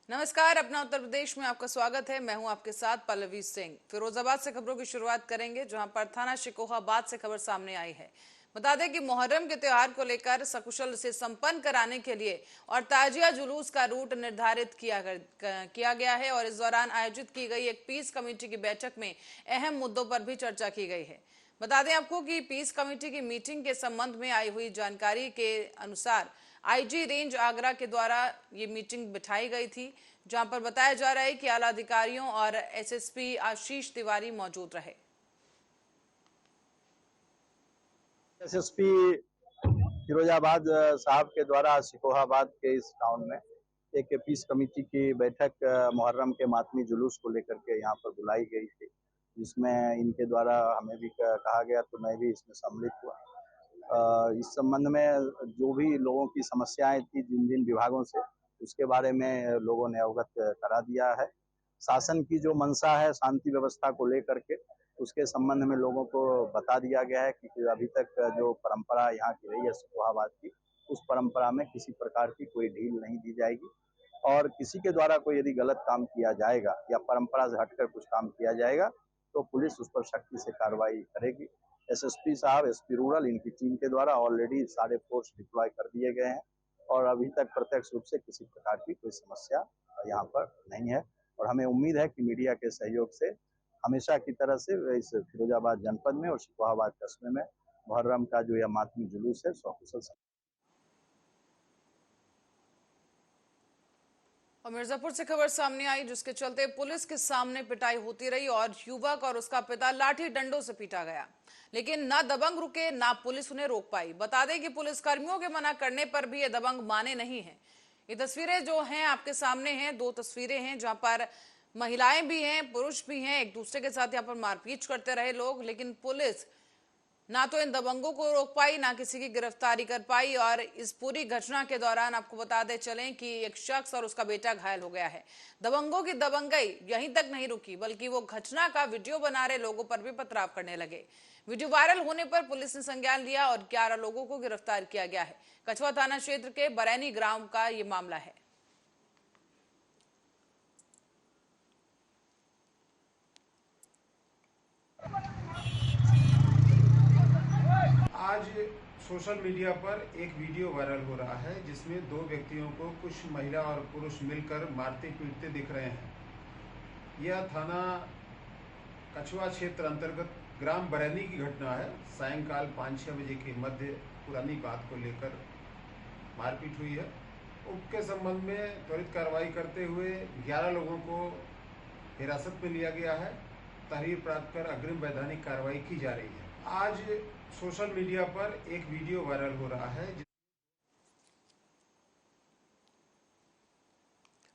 नमस्कार। अपना उत्तर प्रदेश में आपका स्वागत है। मैं हूं आपके साथ पल्लवी सिंह। फिरोजाबाद से खबरों की शुरुआत करेंगे, जहां पर थाना शिकोहाबाद से खबर सामने आई है। बता दें कि मुहर्रम के त्योहार को लेकर सकुशल से संपन्न कराने के लिए और ताजिया जुलूस का रूट निर्धारित किया गया है और इस दौरान आयोजित की गई एक पीस कमेटी की बैठक में अहम मुद्दों पर भी चर्चा की गई है। बता दें आपको कि पीस कमेटी की मीटिंग के संबंध में आई हुई जानकारी के अनुसार आईजी रेंज आगरा के द्वारा ये मीटिंग बिठाई गई थी, जहां पर बताया जा रहा है कि आला अधिकारियों और एसएसपी आशीष तिवारी मौजूद रहे। एसएसपी फिरोजाबाद साहब के द्वारा सिकोहाबाद के इस टाउन में एक पीस कमेटी की बैठक मुहर्रम के मातमी जुलूस को लेकर के यहाँ पर बुलाई गई थी, जिसमें इनके द्वारा हमें भी कहा गया, तो मैं भी इसमें सम्मिलित हुआ। इस संबंध में जो भी लोगों की समस्याएं थी जिन जिन विभागों से, उसके बारे में लोगों ने अवगत करा दिया है। शासन की जो मंशा है शांति व्यवस्था को लेकर के, उसके संबंध में लोगों को बता दिया गया है कि अभी तक जो परंपरा यहाँ की रही है सिकोहाबाद की, उस परंपरा में किसी प्रकार की कोई ढील नहीं दी जाएगी और किसी के द्वारा कोई यदि गलत काम किया जाएगा या परंपरा से हटकर कुछ काम किया जाएगा तो पुलिस उस पर सख्ती से कार्रवाई करेगी। एसएसपी साहब, एसपी रूरल, इनकी टीम के द्वारा ऑलरेडी सारे फोर्स डिप्लॉय कर दिए गए हैं और अभी तक प्रत्यक्ष रूप से किसी प्रकार की कोई समस्या यहाँ पर नहीं है और हमें उम्मीद है कि मीडिया के सहयोग से हमेशा की तरह से इस फिरोजाबाद जनपद में और सिकोहाबाद कस्बे में मुहर्रम का जो यह मातमी जुलूस है सकुशल। और मिर्जापुर से खबर सामने आई, जिसके चलते पुलिस के सामने पिटाई होती रही और युवक और उसका पिता लाठी डंडों से पीटा गया, लेकिन ना दबंग रुके ना पुलिस उन्हें रोक पाई। बता दें कि पुलिस कर्मियों के मना करने पर भी ये दबंग माने नहीं है। ये तस्वीरें जो हैं आपके सामने हैं, दो तस्वीरें हैं जहां पर महिलाएं भी हैं, पुरुष भी हैं, एक दूसरे के साथ यहाँ पर मारपीट करते रहे लोग, लेकिन पुलिस ना तो इन दबंगों को रोक पाई, ना किसी की गिरफ्तारी कर पाई। और इस पूरी घटना के दौरान आपको बताते चलें कि एक शख्स और उसका बेटा घायल हो गया है। दबंगों की दबंगई यहीं तक नहीं रुकी, बल्कि वो घटना का वीडियो बना रहे लोगों पर भी पथराव करने लगे। वीडियो वायरल होने पर पुलिस ने संज्ञान लिया और 11 लोगों को गिरफ्तार किया गया है। कछवा थाना क्षेत्र के बरैनी ग्राम का ये मामला है। आज सोशल मीडिया पर एक वीडियो वायरल हो रहा है, जिसमें दो व्यक्तियों को कुछ महिला और पुरुष मिलकर मारते पीटते दिख रहे हैं। यह थाना कछवा क्षेत्र अंतर्गत ग्राम बरैनी की घटना है। सायंकाल 5-6 बजे के मध्य पुरानी बात को लेकर मारपीट हुई है। उसके संबंध में त्वरित कार्रवाई करते हुए 11 लोगों को हिरासत में लिया गया है। तहरीर प्राप्त कर अग्रिम वैधानिक कार्रवाई की जा रही है। आज सोशल मीडिया पर एक वीडियो वायरल हो रहा है।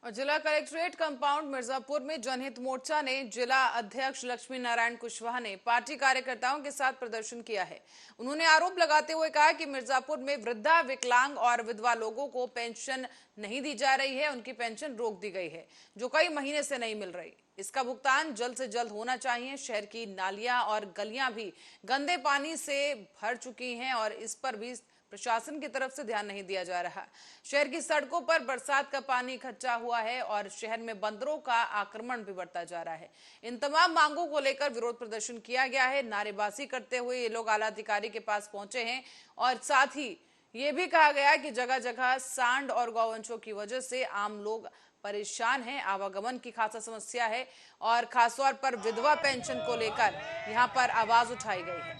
और जिला कलेक्ट्रेट कंपाउंड मिर्जापुर में जनहित मोर्चा ने जिला अध्यक्ष लक्ष्मी नारायण कुशवाहा ने पार्टी कार्यकर्ताओं के साथ प्रदर्शन किया है। उन्होंने आरोप लगाते हुए कहा कि मिर्जापुर में वृद्धा, विकलांग और विधवा लोगों को पेंशन नहीं दी जा रही है। उनकी पेंशन रोक दी गई है, जो कई महीने से नहीं मिल रही। इसका भुगतान जल्द से जल्द होना चाहिए। शहर की नालियां और गलियां भी गंदे पानी से भर चुकी हैं और इस पर भी प्रशासन की तरफ से ध्यान नहीं दिया जा रहा। शहर की सड़कों पर बरसात का पानी इकट्ठा हुआ है और शहर में बंदरों का आक्रमण भी बढ़ता जा रहा है। इन तमाम मांगों को लेकर विरोध प्रदर्शन किया गया है। नारेबाजी करते हुए ये लोग आला अधिकारी के पास पहुंचे हैं और साथ ही ये भी कहा गया कि जगह जगह सांड और गौवंशों की वजह से आम लोग परेशान हैं। आवागमन की खासा समस्या है और खासतौर पर विधवा पेंशन को लेकर यहाँ पर आवाज उठाई गई है।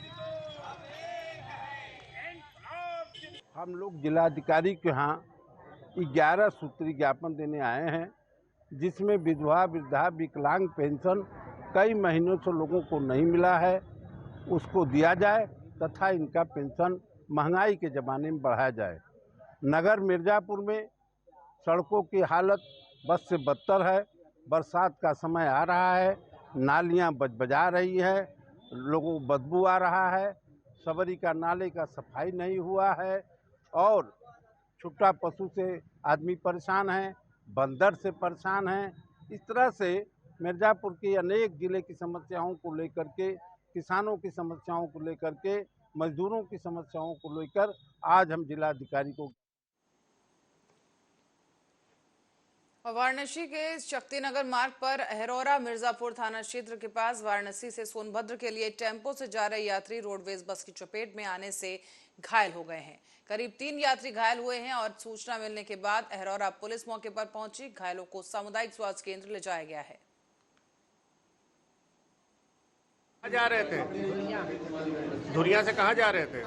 हम लोग जिलाधिकारी के यहाँ 11 सूत्री ज्ञापन देने आए हैं, जिसमें विधवा, वृद्धा, विकलांग पेंशन कई महीनों से लोगों को नहीं मिला है, उसको दिया जाए तथा इनका पेंशन महंगाई के ज़माने में बढ़ाया जाए। नगर मिर्ज़ापुर में सड़कों की हालत बद से बदतर है। बरसात का समय आ रहा है, नालियाँ बजबजा रही है, लोगों को बदबू आ रहा है, सबरी का नाले का सफाई नहीं हुआ है और छुट्टा पशु से आदमी परेशान है, बंदर से परेशान है। इस तरह से मिर्ज़ापुर के अनेक ज़िले की समस्याओं को लेकर के, किसानों की समस्याओं को लेकर के, मजदूरों की समस्याओं को लेकर आज हम जिलाधिकारी को और वाराणसी के शक्तिनगर मार्ग पर अहरौरा मिर्जापुर थाना क्षेत्र के पास वाराणसी से सोनभद्र के लिए टेम्पो से जा रहे यात्री रोडवेज बस की चपेट में आने से घायल हो गए हैं। करीब 3 यात्री घायल हुए हैं और सूचना मिलने के बाद अहरौरा पुलिस मौके पर पहुंची। घायलों को सामुदायिक स्वास्थ्य केंद्र ले जाया गया है। कहाँ जा रहे थे? धुरिया से कहाँ जा रहे थे?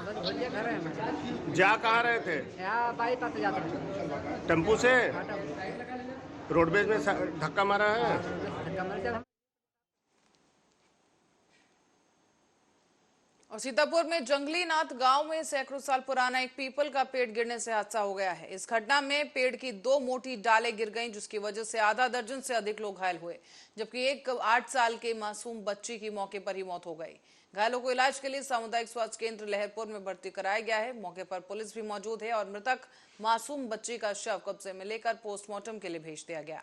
जा कहाँ रहे थे? बाईपास जाते हैं। टेम्पू से रोडवेज में धक्का मारा है। और सीतापुर में जंगली नाथ गांव में सैकड़ों साल पुराना एक पीपल का पेड़ गिरने से हादसा हो गया है। इस घटना में पेड़ की 2 मोटी डालें गिर गईं, जिसकी वजह से आधा दर्जन से अधिक लोग घायल हुए, जबकि एक 8 साल के मासूम बच्ची की मौके पर ही मौत हो गई। घायलों को इलाज के लिए सामुदायिक स्वास्थ्य केंद्र लहरपुर में भर्ती कराया गया है। मौके पर पुलिस भी मौजूद है और मृतक मासूम बच्ची का शव कब्जे में लेकर पोस्टमार्टम के लिए भेज दिया गया।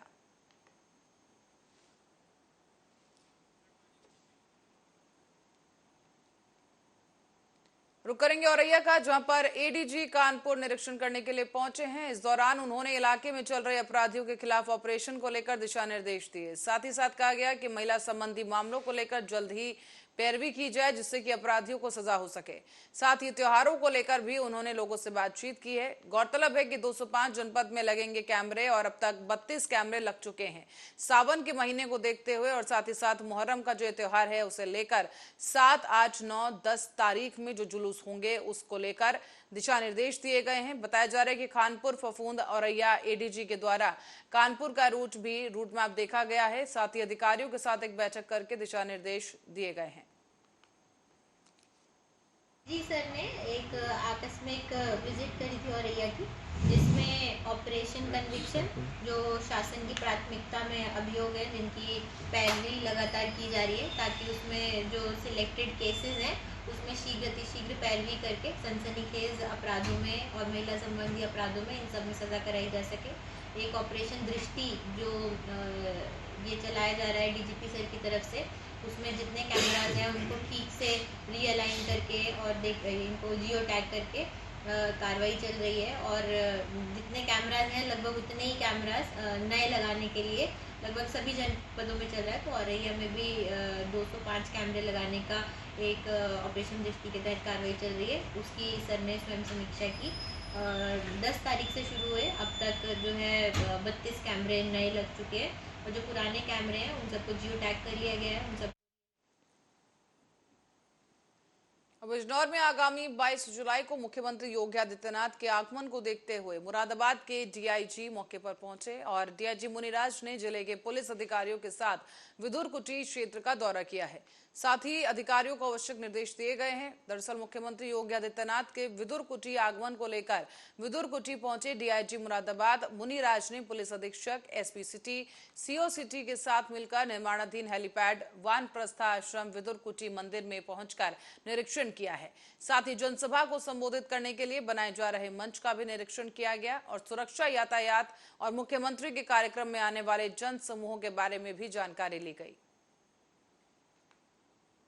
रुक करेंगे औरैया का, जहां पर एडीजी कानपुर निरीक्षण करने के लिए पहुंचे हैं। इस दौरान उन्होंने इलाके में चल रहे अपराधियों के खिलाफ ऑपरेशन को लेकर दिशा निर्देश दिए। साथ ही साथ कहा गया कि महिला संबंधी मामलों को लेकर जल्द ही पैरवी की जाए, जिससे कि अपराधियों को सजा हो सके। साथ ही त्योहारों को लेकर भी उन्होंने लोगों से बातचीत की है। गौरतलब है कि 205 जनपद में लगेंगे कैमरे और अब तक 32 कैमरे लग चुके हैं। सावन के महीने को देखते हुए और साथ ही साथ मुहर्रम का जो त्योहार है उसे लेकर 7, 8, 9, 10 तारीख में जो जुलूस होंगे उसको लेकर दिशा निर्देश दिए गए हैं। बताया जा रहा है कि खानपुर, फफूंद, औरैया एडीजी के द्वारा कानपुर का रूट मैप देखा गया है। साथ ही अधिकारियों के साथ एक बैठक करके दिशा निर्देश दिए गए हैं। जी सर ने एक आकस्मिक विजिट करी थी औरैया की, जिसमें ऑपरेशन कन्विक्शन जो शासन की प्राथमिकता में अभियोग है जिनकी पैरवी लगातार की जा रही है, ताकि उसमें जो सिलेक्टेड केसेस हैं उसमें शीघ्र पैरवी करके सनसनीखेज अपराधों में और महिला संबंधी अपराधों में इन सब में सजा कराई जा सके। एक ऑपरेशन दृष्टि जो ये चलाया जा रहा है डीजीपी सर की तरफ से, उसमें जितने कैमराज हैं उनको ठीक से रीअलाइन करके और इनको जियो टैग करके कार्रवाई चल रही है। और जितने कैमराज हैं लगभग उतने ही कैमराज नए लगाने के लिए लगभग सभी जनपदों में चल रहा है। तो औरैया में भी 205 कैमरे लगाने का एक ऑपरेशन दृष्टि के तहत कार्रवाई चल रही है। उसकी सर ने स्वयं समीक्षा की। 10 तारीख से शुरू हुए, अब तक जो है 32 कैमरे नए लग चुके हैं और जो पुराने कैमरे हैं उन सबको जियो टैग कर लिया गया है। उन सब बिजनौर में आगामी 22 जुलाई को मुख्यमंत्री योगी आदित्यनाथ के आगमन को देखते हुए मुरादाबाद के डीआईजी मौके पर पहुंचे और डीआईजी मुनिराज ने जिले के पुलिस अधिकारियों के साथ विदुर कुटी क्षेत्र का दौरा किया है। साथ ही अधिकारियों को आवश्यक निर्देश दिए गए हैं। दरअसल मुख्यमंत्री योगी आदित्यनाथ के विदुर कुटी आगमन को लेकर विदुर कुटी पहुंचे डीआईजी मुरादाबाद मुनिराज ने पुलिस अधीक्षक, एसपी सिटी, सीओ सिटी के साथ मिलकर निर्माणाधीन हेलीपैड, वानप्रस्थ आश्रम, विदुर कुटी मंदिर में पहुंचकर निरीक्षण किया है। साथ ही जनसभा को संबोधित करने के लिए बनाए जा रहे मंच का भी निरीक्षण किया गया और सुरक्षा, यातायात और मुख्यमंत्री के कार्यक्रम में आने वाले जन समूहों के बारे में भी जानकारी ली गई।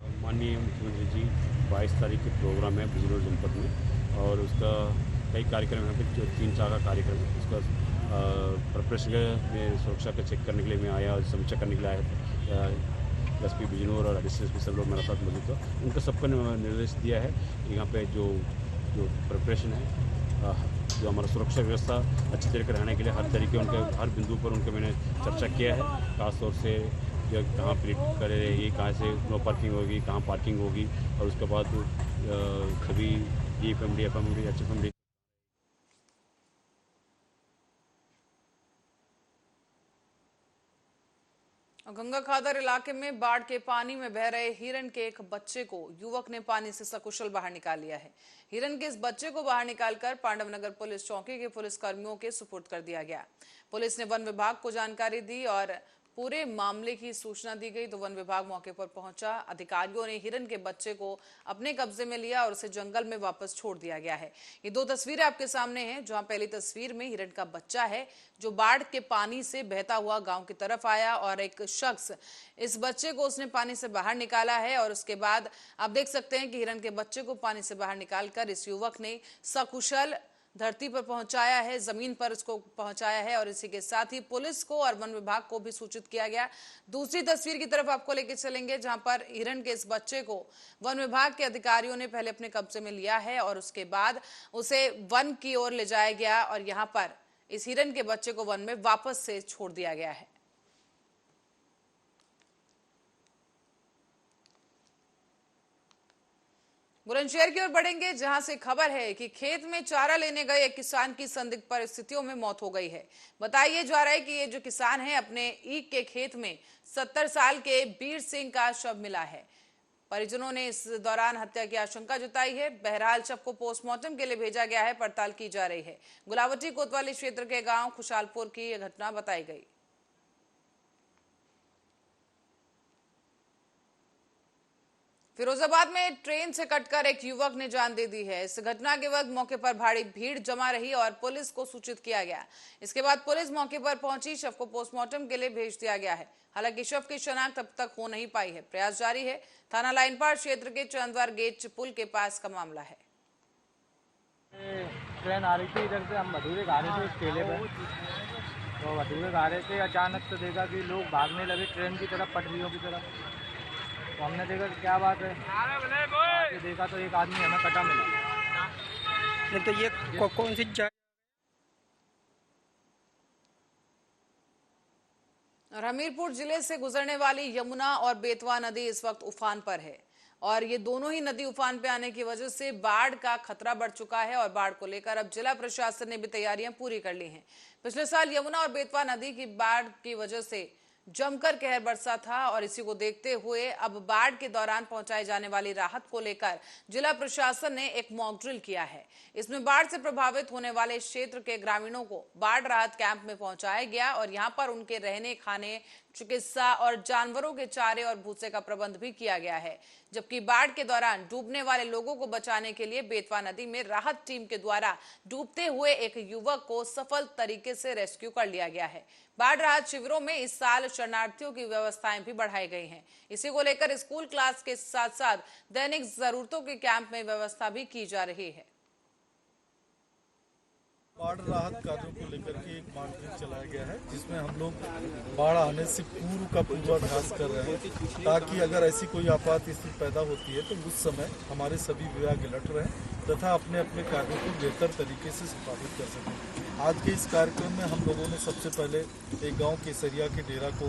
माननीय मुख्यमंत्री जी 22 तारीख के प्रोग्राम है बिजनौर जनपद में और उसका कई कार्यक्रम यहाँ पे जो 3-4 का कार्यक्रम है उसका प्रिपरेशन में सुरक्षा का चेक करने के लिए मैं आया और समीक्षा करने के लिए आया था। एसपी बिजनौर और एसपी सब लोग मेरे साथ मौजूद था। उनका सबको निर्देश दिया है यहाँ पे जो प्रिपरेशन है, जो हमारा सुरक्षा व्यवस्था अच्छी तरीके रहने के लिए हर तरीके उनके हर बिंदु पर उनके मैंने चर्चा किया है। खासतौर से कहाँ प्लेट करेगी, कहाँ से नो पार्किंग होगी, कहाँ पार्किंग होगी और उसके बाद सभी DFMD, FMD, HFMD गंगा खादर इलाके में बाढ़ के पानी में बह रहे हिरण के एक बच्चे को युवक ने पानी से सकुशल बाहर निकाल लिया है। हिरण के इस बच्चे को बाहर निकालकर पांडवनगर पुलिस चौकी के पुलिस कर्मियों के सुपुर्द कर दिया गया। पुलिस ने वन विभाग को जानकारी दी और पूरे मामले की सूचना दी गई तो वन विभाग मौके पर पहुंचा। अधिकारियों ने हिरण के बच्चे को अपने कब्जे में लिया और उसे जंगल में वापस छोड़ दिया गया है। ये 2 तस्वीरें आपके सामने हैं, जहां पहली तस्वीर में हिरण का बच्चा है जो बाढ़ के पानी से बहता हुआ गांव की तरफ आया और एक शख्स इस बच्चे को उसने पानी से बाहर निकाला है और उसके बाद आप देख सकते हैं कि हिरण के बच्चे को पानी से बाहर निकालकर इस युवक ने सकुशल धरती पर पहुंचाया है, जमीन पर उसको पहुंचाया है और इसी के साथ ही पुलिस को और वन विभाग को भी सूचित किया गया। दूसरी तस्वीर की तरफ आपको लेकर चलेंगे, जहां पर हिरण के इस बच्चे को वन विभाग के अधिकारियों ने पहले अपने कब्जे में लिया है और उसके बाद उसे वन की ओर ले जाया गया और यहां पर इस हिरण के बच्चे को वन में वापस से छोड़ दिया गया है। बुलंदशहर की ओर बढ़ेंगे, जहां से खबर है कि खेत में चारा लेने गए एक किसान की संदिग्ध परिस्थितियों में मौत हो गई है। बताया जा रहा है कि ये जो किसान है, अपने ईख के खेत में 70 साल के बीर सिंह का शव मिला है। परिजनों ने इस दौरान हत्या की आशंका जताई है। बहरहाल शव को पोस्टमार्टम के लिए भेजा गया है, पड़ताल की जा रही है। गुलावटी कोतवाली क्षेत्र के गांव खुशालपुर की यह घटना बताई गई। फिरोजाबाद में ट्रेन से कटकर एक युवक ने जान दे दी है। इस घटना के वक्त मौके पर भारी भीड़ जमा रही और पुलिस को सूचित किया गया। इसके बाद पुलिस मौके पर पहुंची, शव को पोस्टमार्टम के लिए भेज दिया गया है। हालांकि शव की शनाख्त अब तक हो नहीं पाई है। प्रयास जारी है। थाना लाइनपाड़ क्षेत्र के चंदवार गेट पुल के पास का मामला है। ट्रेन आ रही थी इधर से, हम भटूरे खा रहे थे उस ठेले पे, तो भटूरे खा रहे थे, अचानक से देखा कि लोग भागने लगे ट्रेन की तरफ, पटरियों की तरफ। तो हमने देखा कि क्या बात है, आके देखा तो एक आदमी हमें कटा मिला। नहीं तो ये कौन सी जगह? और हमीरपुर जिले से गुजरने वाली यमुना और बेतवा नदी इस वक्त उफान पर है और ये दोनों ही नदी उफान पे आने की वजह से बाढ़ का खतरा बढ़ चुका है और बाढ़ को लेकर अब जिला प्रशासन ने भी तैयारियां पूरी कर ली हैं। पिछले साल यमुना और बेतवा नदी की बाढ़ की वजह से जमकर कहर बरसा था और इसी को देखते हुए अब बाढ़ के दौरान पहुंचाई जाने वाली राहत को लेकर जिला प्रशासन ने एक मॉक ड्रिल किया है। इसमें बाढ़ से प्रभावित होने वाले क्षेत्र के ग्रामीणों को बाढ़ राहत कैंप में पहुंचाया गया और यहां पर उनके रहने, खाने, चिकित्सा और जानवरों के चारे और भूसे का प्रबंध भी किया गया है। जबकि बाढ़ के दौरान डूबने वाले लोगों को बचाने के लिए बेतवा नदी में राहत टीम के द्वारा डूबते हुए एक युवक को सफल तरीके से रेस्क्यू कर लिया गया है। बाढ़ राहत शिविरों में इस साल शरणार्थियों की व्यवस्थाएं भी बढ़ाई गई हैं। इसी को लेकर स्कूल क्लास के साथ साथ दैनिक जरूरतों के कैंप में व्यवस्था भी की जा रही है। बाढ़ राहत कार्यों को लेकर के एक मॉक ड्रिल चलाया गया है, जिसमें हम लोग बाढ़ आने से पूर्व का पूर्वाभ्यास कर रहे हैं, ताकि अगर ऐसी कोई आपात स्थिति पैदा होती है तो उस समय हमारे सभी विभाग अलर्ट रहें तथा अपने अपने कार्यों को बेहतर तरीके से संपादित कर सकें। आज के इस कार्यक्रम में हम लोगों ने सबसे पहले एक गाँव केसरिया के डेरा को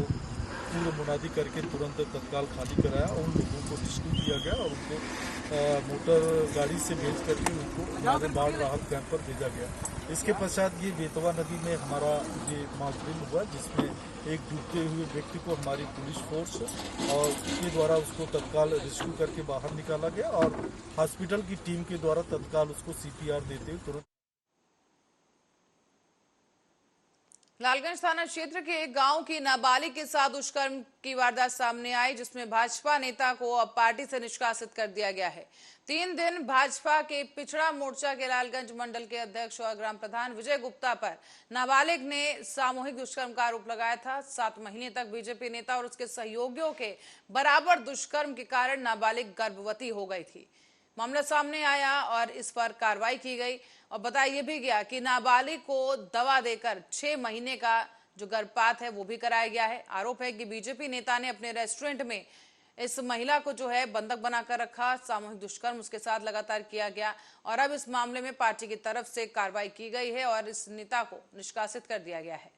पूर्व मुनादी करके तुरंत तत्काल खाली कराया और उन लोगों को रेस्क्यू किया गया और उनको मोटर गाड़ी से भेज करके उनको हमारे बाढ़ राहत कैंप पर भेजा गया। इसके पश्चात ये बेतवा नदी में हमारा ये मॉक ड्रिल हुआ, जिसमें एक डूबते हुए व्यक्ति को हमारी पुलिस फोर्स और के द्वारा उसको तत्काल रेस्क्यू करके बाहर निकाला गया और हॉस्पिटल की टीम के द्वारा तत्काल उसको CPR देते हुए तुरंत। लालगंज थाना क्षेत्र के एक गांव की नाबालिग के साथ दुष्कर्म की वारदात सामने आई, जिसमें भाजपा नेता को अब पार्टी से निष्कासित कर दिया गया है। 3 दिन भाजपा के पिछड़ा मोर्चा के लालगंज मंडल के अध्यक्ष और ग्राम प्रधान विजय गुप्ता पर नाबालिग ने सामूहिक दुष्कर्म का आरोप लगाया था। 7 महीने तक बीजेपी नेता और उसके सहयोगियों के बराबर दुष्कर्म के कारण नाबालिग गर्भवती हो गई थी। मामला सामने आया और इस पर कार्रवाई की गई और बताया भी गया कि नाबालिग को दवा देकर 6 महीने का जो गर्भपात है वो भी कराया गया है। आरोप है कि बीजेपी नेता ने अपने रेस्टोरेंट में इस महिला को जो है बंधक बनाकर रखा, सामूहिक दुष्कर्म उसके साथ लगातार किया गया और अब इस मामले में पार्टी की तरफ से कार्रवाई की गई है और इस नेता को निष्कासित कर दिया गया है।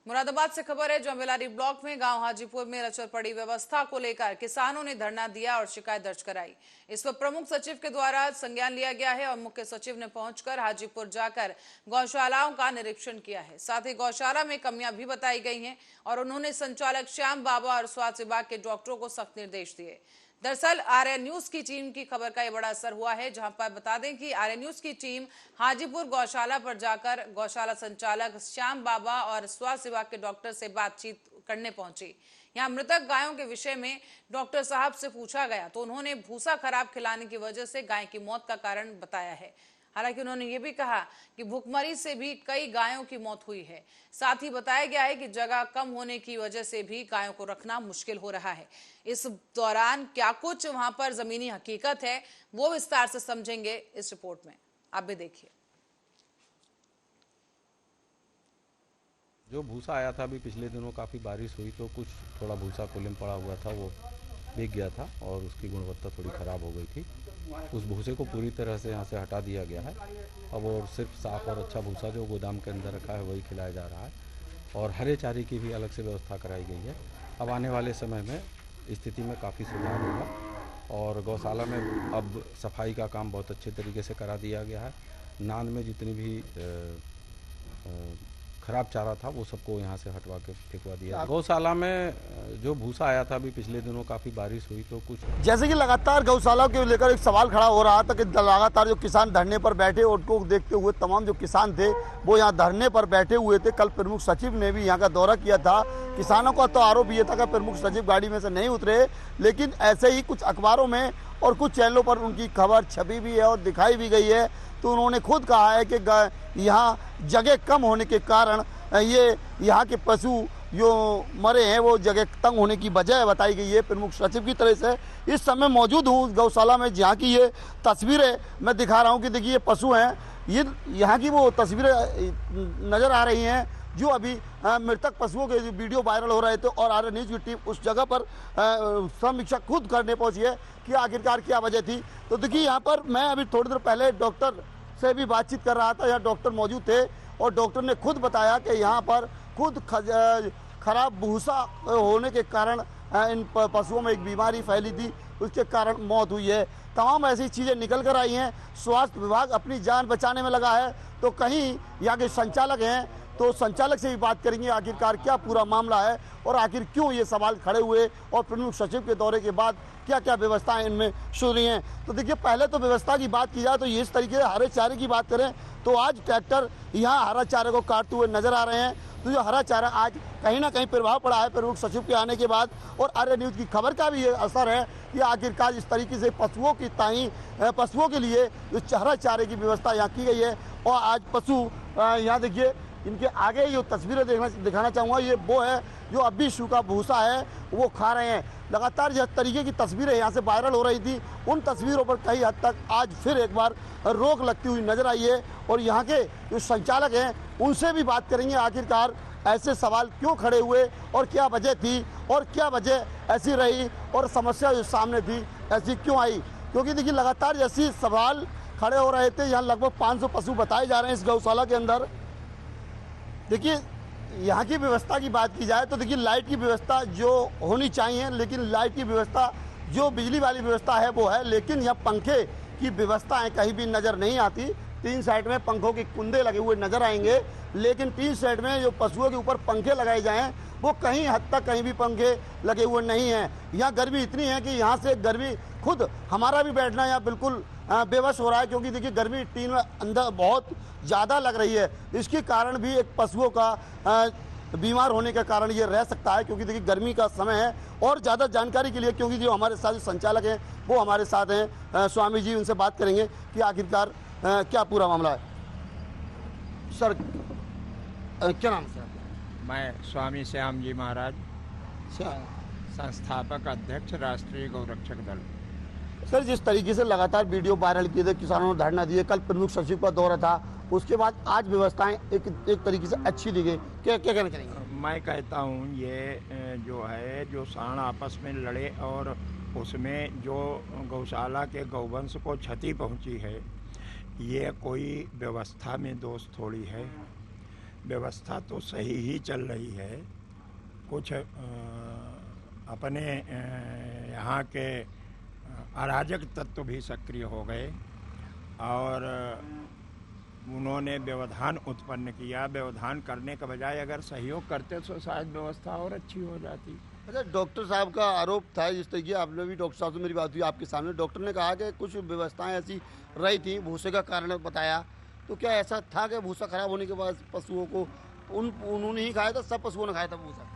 मुरादाबाद से खबर है, जंबेलारी ब्लॉक में गांव हाजीपुर में रचर पड़ी व्यवस्था को लेकर किसानों ने धरना दिया और शिकायत दर्ज कराई। इस पर प्रमुख सचिव के द्वारा संज्ञान लिया गया है और मुख्य सचिव ने पहुंचकर हाजीपुर जाकर गौशालाओं का निरीक्षण किया है। साथ ही गौशाला में कमियां भी बताई गई हैं और उन्होंने संचालक श्याम बाबा और स्वास्थ्य विभाग के डॉक्टरों को सख्त निर्देश दिए। दरअसल आर्य न्यूज की टीम की खबर का यह बड़ा असर हुआ है, जहां पर बता दें कि आर्य न्यूज की टीम हाजीपुर गौशाला पर जाकर गौशाला संचालक श्याम बाबा और स्वास्थ्य विभाग के डॉक्टर से बातचीत करने पहुंची। यहां मृतक गायों के विषय में डॉक्टर साहब से पूछा गया तो उन्होंने भूसा खराब खिलाने की वजह से गाय की मौत का कारण बताया है। हालांकि उन्होंने ये भी कहा कि भूखमरी से भी कई गायों की मौत हुई है। साथ ही बताया गया है कि जगह कम होने की वजह से भी गायों को रखना मुश्किल हो रहा है। इस दौरान क्या कुछ वहां पर जमीनी हकीकत है वो विस्तार से समझेंगे इस रिपोर्ट में, आप भी देखिए। जो भूसा आया था अभी पिछले दिनों काफ़ी बारिश हुई तो कुछ थोड़ा भूसा कोलम पड़ा हुआ था वो भीग गया था और उसकी गुणवत्ता थोड़ी ख़राब हो गई थी। उस भूसे को पूरी तरह से यहाँ से हटा दिया गया है। अब और सिर्फ साफ़ और अच्छा भूसा जो गोदाम के अंदर रखा है वही खिलाया जा रहा है और हरे चारे की भी अलग से व्यवस्था कराई गई है। अब आने वाले समय में स्थिति में काफ़ी सुधार होगा और गौशाला में अब सफाई का काम बहुत अच्छे तरीके से करा दिया गया है। नांद में जितनी भी खराब चारा था वो सबको यहाँ से हटवा के फेंकवा दिया। गौशाला में जो भूसा आया था अभी पिछले दिनों काफ़ी बारिश हुई तो कुछ जैसे कि लगातार गौशाला के लेकर एक सवाल खड़ा हो रहा था कि लगातार जो किसान धरने पर बैठे और उनको देखते हुए तमाम जो किसान थे वो यहाँ धरने पर बैठे हुए थे। कल प्रमुख सचिव ने भी यहाँ का दौरा किया था। किसानों का तो आरोप ये था कि प्रमुख सचिव गाड़ी में से नहीं उतरे, लेकिन ऐसे ही कुछ अखबारों में और कुछ चैनलों पर उनकी खबर छपी भी है और दिखाई भी गई है। तो उन्होंने खुद कहा है कि यहाँ जगह कम होने के कारण ये यहाँ के पशु जो मरे हैं वो जगह तंग होने की वजह बताई गई है प्रमुख सचिव की तरफ से। इस समय मौजूद हूँ गौशाला में जहाँ की ये तस्वीरें मैं दिखा रहा हूँ कि देखिए ये पशु हैं, ये यहाँ की वो तस्वीरें नज़र आ रही हैं जो अभी मृतक पशुओं के वीडियो वायरल हो रहे थे और आर्य न्यूज़ की टीम उस जगह पर समीक्षा खुद करने पहुंची है कि आखिरकार क्या वजह थी। तो देखिए यहाँ पर मैं अभी थोड़ी देर पहले डॉक्टर से भी बातचीत कर रहा था, यहाँ डॉक्टर मौजूद थे और डॉक्टर ने खुद बताया कि यहाँ पर खुद खराब भूसा होने के कारण इन पशुओं में एक बीमारी फैली थी, उसके कारण मौत हुई है। तमाम ऐसी चीज़ें निकल कर आई हैं। स्वास्थ्य विभाग अपनी जान बचाने में लगा है। तो कहीं यहाँ के संचालक हैं तो संचालक से भी बात करेंगे आखिरकार क्या पूरा मामला है और आखिर क्यों ये सवाल खड़े हुए और प्रमुख सचिव के दौरे के बाद क्या क्या व्यवस्थाएं इनमें शुरू रही हैं। तो देखिए पहले तो व्यवस्था की बात की जाए तो इस तरीके से हरे चारे की बात करें तो आज ट्रैक्टर यहाँ हरा चारे को काटते हुए नजर आ रहे हैं। तो जो हरा चारा आज कहीं ना कहीं प्रभाव पड़ा है प्रमुख सचिव के आने के बाद और आर्य न्यूज़ की खबर का भी ये असर है कि आखिरकार इस तरीके से पशुओं के लिए जो हरा चारे की व्यवस्था यहाँ की गई है। और आज पशु यहाँ देखिए इनके आगे जो तस्वीरें दिखाना चाहूँगा, ये वो है जो अब भी सूखा भूसा है वो खा रहे हैं। लगातार जिस तरीके की तस्वीरें यहाँ से वायरल हो रही थी उन तस्वीरों पर कई हद तक आज फिर एक बार रोक लगती हुई नजर आई है और यहाँ के जो संचालक हैं उनसे भी बात करेंगे आखिरकार ऐसे सवाल क्यों खड़े हुए और क्या वजह थी और क्या वजह ऐसी रही और समस्या जो सामने थी ऐसी क्यों आई। क्योंकि देखिए लगातार जैसी सवाल खड़े हो रहे थे, यहाँ लगभग 500 पशु बताए जा रहे हैं इस गौशाला के अंदर। देखिए यहाँ की व्यवस्था की बात की जाए तो देखिए लाइट की व्यवस्था जो होनी चाहिए, लेकिन लाइट की व्यवस्था जो बिजली वाली व्यवस्था है वो है, लेकिन यहाँ पंखे की व्यवस्थाएं कहीं भी नज़र नहीं आती। 3 साइड में पंखों के कुंदे लगे हुए नजर आएंगे, लेकिन 3 साइड में जो पशुओं के ऊपर पंखे लगाए जाएं वो कहीं हद तक कहीं भी पंखे लगे हुए नहीं हैं। यहाँ गर्मी इतनी है कि यहाँ से गर्मी खुद हमारा भी बैठना यहाँ बिल्कुल बेबस हो रहा है, क्योंकि देखिए गर्मी टीन में अंदर बहुत ज़्यादा लग रही है। इसके कारण भी एक पशुओं का बीमार होने का कारण ये रह सकता है, क्योंकि देखिए गर्मी का समय है। और ज़्यादा जानकारी के लिए क्योंकि जो हमारे साथ संचालक हैं वो हमारे साथ हैं स्वामी जी, उनसे बात करेंगे कि आखिरकार क्या पूरा मामला है। सर क्या नाम है? मैं स्वामी श्याम जी महाराज, संस्थापक अध्यक्ष राष्ट्रीय गौरक्षक दल। सर जिस तरीके से लगातार वीडियो वायरल किए थे, किसानों ने धरना दिए, कल प्रमुख सचिव का दौरा था, उसके बाद आज व्यवस्थाएं एक तरीके से अच्छी दी गई, क्या कहना चाहेंगे? मैं कहता हूं ये जो है जो सांड आपस में लड़े और उसमें जो गौशाला के गौवंश को क्षति पहुंची है, ये कोई व्यवस्था में दोष थोड़ी है। व्यवस्था तो सही ही चल रही है। कुछ अपने यहाँ के अराजक तत्व भी सक्रिय हो गए और उन्होंने व्यवधान उत्पन्न किया। व्यवधान करने के बजाय अगर सहयोग करते तो शायद व्यवस्था और अच्छी हो जाती। अच्छा, डॉक्टर साहब का आरोप था, जिस तरीके आपने भी डॉक्टर साहब से मेरी बात हुई आपके सामने, डॉक्टर ने कहा कि कुछ व्यवस्थाएं ऐसी रही थी, भूसे का कारण बताया। तो क्या ऐसा था कि भूसा खराब होने के बाद पशुओं को उन्होंने ही खाया था, सब पशुओं ने खाया था भूसा?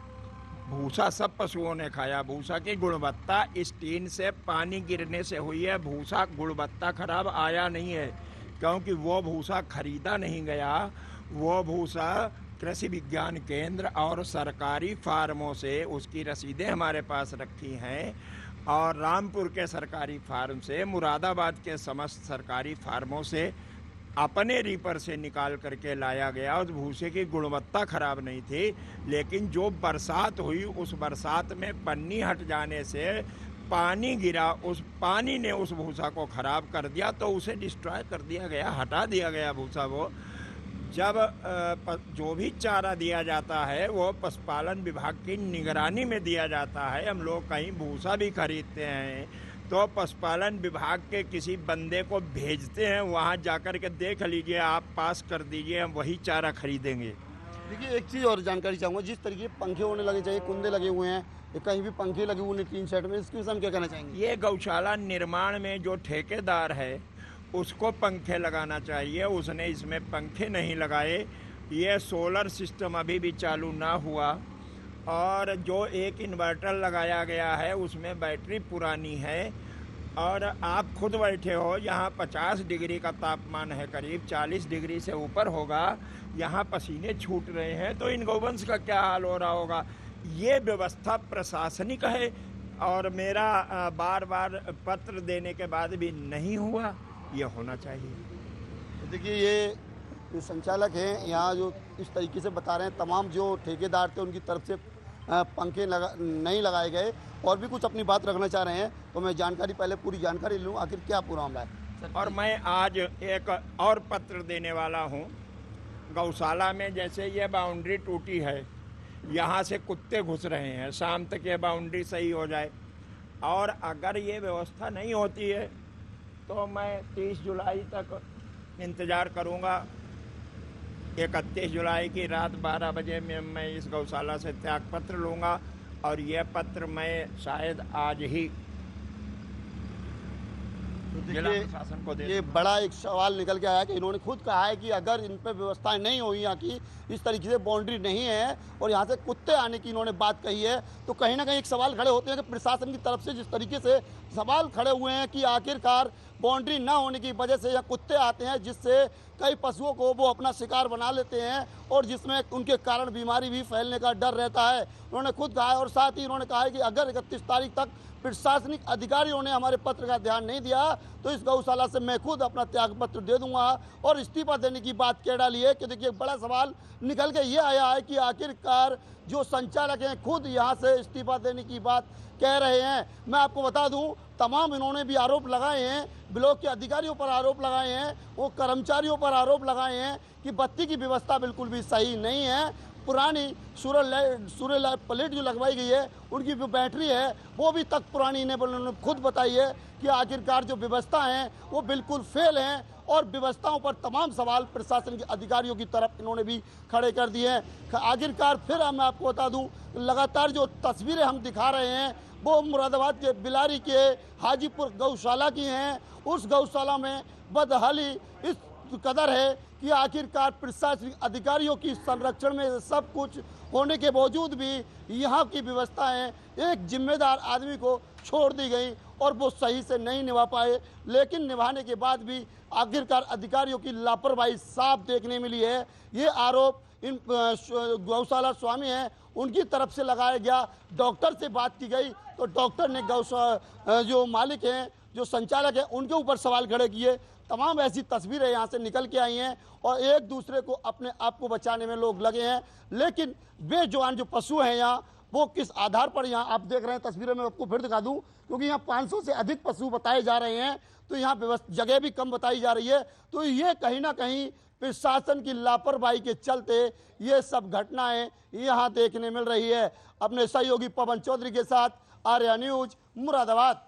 भूसा सब पशुओं ने खाया। भूसा की गुणवत्ता इस टीन से पानी गिरने से हुई है। भूसा गुणवत्ता खराब आया नहीं है, क्योंकि वो भूसा खरीदा नहीं गया, वो भूसा कृषि विज्ञान केंद्र और सरकारी फार्मों से, उसकी रसीदें हमारे पास रखी हैं, और रामपुर के सरकारी फार्म से, मुरादाबाद के समस्त सरकारी फार्मों से अपने रीपर से निकाल करके लाया गया। उस भूसे की गुणवत्ता खराब नहीं थी, लेकिन जो बरसात हुई उस बरसात में पन्नी हट जाने से पानी गिरा, उस पानी ने उस भूसा को खराब कर दिया, तो उसे डिस्ट्रॉय कर दिया गया, हटा दिया गया भूसा। वो जब जो भी चारा दिया जाता है वो पशुपालन विभाग की निगरानी में दिया जाता है। हम लोग कहीं भूसा भी खरीदते हैं तो पशुपालन विभाग के किसी बंदे को भेजते हैं, वहाँ जाकर के देख लीजिए, आप पास कर दीजिए, हम वही चारा खरीदेंगे। देखिए एक चीज़ और जानकारी चाहूँगा, जिस तरीके पंखे होने लगे चाहिए, कुंदे लगे हुए हैं, कहीं भी पंखे लगे हुए हैं टीन शेड में, इसके विषय में क्या कहना चाहेंगे? ये गौशाला निर्माण में जो ठेकेदार है उसको पंखे लगाना चाहिए, उसने इसमें पंखे नहीं लगाए। ये सोलर सिस्टम अभी भी चालू ना हुआ, और जो एक इन्वर्टर लगाया गया है उसमें बैटरी पुरानी है, और आप खुद बैठे हो, यहाँ 50 डिग्री का तापमान है, करीब 40 डिग्री से ऊपर होगा, यहाँ पसीने छूट रहे हैं, तो इन गौवंश का क्या हाल हो रहा होगा। ये व्यवस्था प्रशासनिक है, और मेरा बार बार पत्र देने के बाद भी नहीं हुआ, ये होना चाहिए। देखिए ये जो संचालक हैं यहाँ जो इस तरीके से बता रहे हैं, तमाम जो ठेकेदार थे उनकी तरफ से पंखे नहीं लगाए गए, और भी कुछ अपनी बात रखना चाह रहे हैं, तो मैं जानकारी पहले पूरी जानकारी लूँ आखिर क्या पूरा मामला है। और मैं आज एक और पत्र देने वाला हूँ। गौशाला में जैसे ये बाउंड्री टूटी है, यहाँ से कुत्ते घुस रहे हैं, शाम तक ये बाउंड्री सही हो जाए, और अगर ये व्यवस्था नहीं होती है तो मैं 30 जुलाई तक इंतज़ार करूँगा। 31 जुलाई की रात 12 बजे में मैं इस गौशाला से त्याग पत्र लूँगा, और यह पत्र मैं शायद आज ही जिला प्रशासन को दे। ये बड़ा एक सवाल निकल के आया कि इन्होंने खुद कहा है कि अगर इन पर व्यवस्थाएं नहीं हुई, यहाँ की इस तरीके से बाउंड्री नहीं है और यहाँ से कुत्ते आने की इन्होंने बात कही है, तो कहीं ना कहीं एक सवाल खड़े होते हैं कि प्रशासन की तरफ से जिस तरीके से सवाल खड़े हुए हैं कि आखिरकार बाउंड्री ना होने की वजह से यहाँ कुत्ते आते हैं, जिससे कई पशुओं को वो अपना शिकार बना लेते हैं, और जिसमें उनके कारण बीमारी भी फैलने का डर रहता है, उन्होंने खुद कहा है। और साथ ही उन्होंने कहा है कि अगर 31 तारीख तक प्रशासनिक अधिकारियों ने हमारे पत्र का ध्यान नहीं दिया तो इस गौशाला से मैं खुद अपना त्याग पत्र दे दूंगा, और इस्तीफा देने की बात कह डाली है। कि देखिए बड़ा सवाल निकल के ये आया है कि आखिरकार जो संचालक हैं खुद यहाँ से इस्तीफा देने की बात कह रहे हैं। मैं आपको बता दूं, तमाम इन्होंने भी आरोप लगाए हैं, ब्लॉक के अधिकारियों पर आरोप लगाए हैं, वो कर्मचारियों पर आरोप लगाए हैं कि बत्ती की व्यवस्था बिल्कुल भी सही नहीं है, पुरानी सूर्य लाइट प्लेट जो लगवाई गई है उनकी जो बैटरी है वो भी तक पुरानी इन्होंने खुद बताई है कि आखिरकार जो व्यवस्था हैं वो बिल्कुल फेल हैं, और व्यवस्थाओं पर तमाम सवाल प्रशासन के अधिकारियों की तरफ इन्होंने भी खड़े कर दिए हैं। आखिरकार फिर मैं आपको बता दूं, लगातार जो तस्वीरें हम दिखा रहे हैं वो मुरादाबाद के बिलारी के हाजीपुर गौशाला की हैं। उस गौशाला में बदहाली इस कदर है कि आखिरकार प्रशासनिक अधिकारियों की संरक्षण में सब कुछ होने के बावजूद भी यहाँ की व्यवस्थाएं एक जिम्मेदार आदमी को छोड़ दी गई और वो सही से नहीं निभा पाए। लेकिन निभाने के बाद भी आखिरकार अधिकारियों की लापरवाही साफ देखने मिली है। ये आरोप इन गौशाला स्वामी हैं उनकी तरफ से लगाया गया। डॉक्टर से बात की गई तो डॉक्टर ने जो मालिक हैं, जो संचालक हैं, उनके ऊपर सवाल खड़े किए। तमाम ऐसी तस्वीरें यहाँ से निकल के आई हैं और एक दूसरे को अपने आप को बचाने में लोग लगे हैं। लेकिन बेजुबान जो पशु हैं यहाँ, वो किस आधार पर यहाँ आप देख रहे हैं तस्वीरें में आपको फिर दिखा दूं, क्योंकि यहाँ 500 से अधिक पशु बताए जा रहे हैं, तो यहाँ जगह भी कम बताई जा रही है। तो ये कहीं ना कहीं प्रशासन की लापरवाही के चलते ये सब घटनाएं यहाँ देखने मिल रही है। अपने सहयोगी पवन चौधरी के साथ आर्या न्यूज, मुरादाबाद।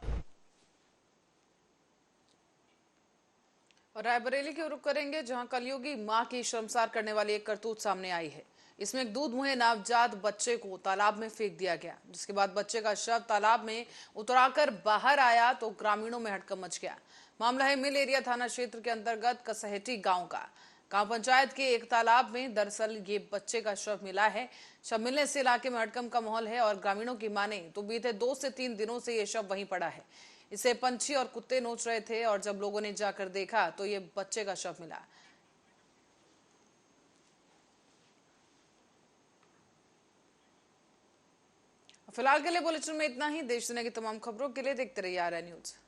और रायबरेली की रुख करेंगे, जहां कलयुगी मां की शर्मसार करने वाली एक करतूत सामने आई है। इसमें एक दूध मुहे नवजात बच्चे को तालाब में फेंक दिया गया, जिसके बाद बच्चे का शव तालाब में उतराकर बाहर आया तो ग्रामीणों में हड़कंप मच गया। मामला है मिल एरिया थाना क्षेत्र के अंतर्गत कसहटी गांव का। गांव पंचायत के एक तालाब में दरअसल ये बच्चे का शव मिला है। शव मिलने से इलाके में हड़कंप का माहौल है और ग्रामीणों की माने तो बीते 2 से 3 दिनों से ये शव वहीं पड़ा है। इसे पंछी और कुत्ते नोच रहे थे और जब लोगों ने जाकर देखा तो ये बच्चे का शव मिला। फिलहाल के लिए बुलेटिन में इतना ही। देश दुनिया की तमाम खबरों के लिए देखते रहिए आर्या न्यूज।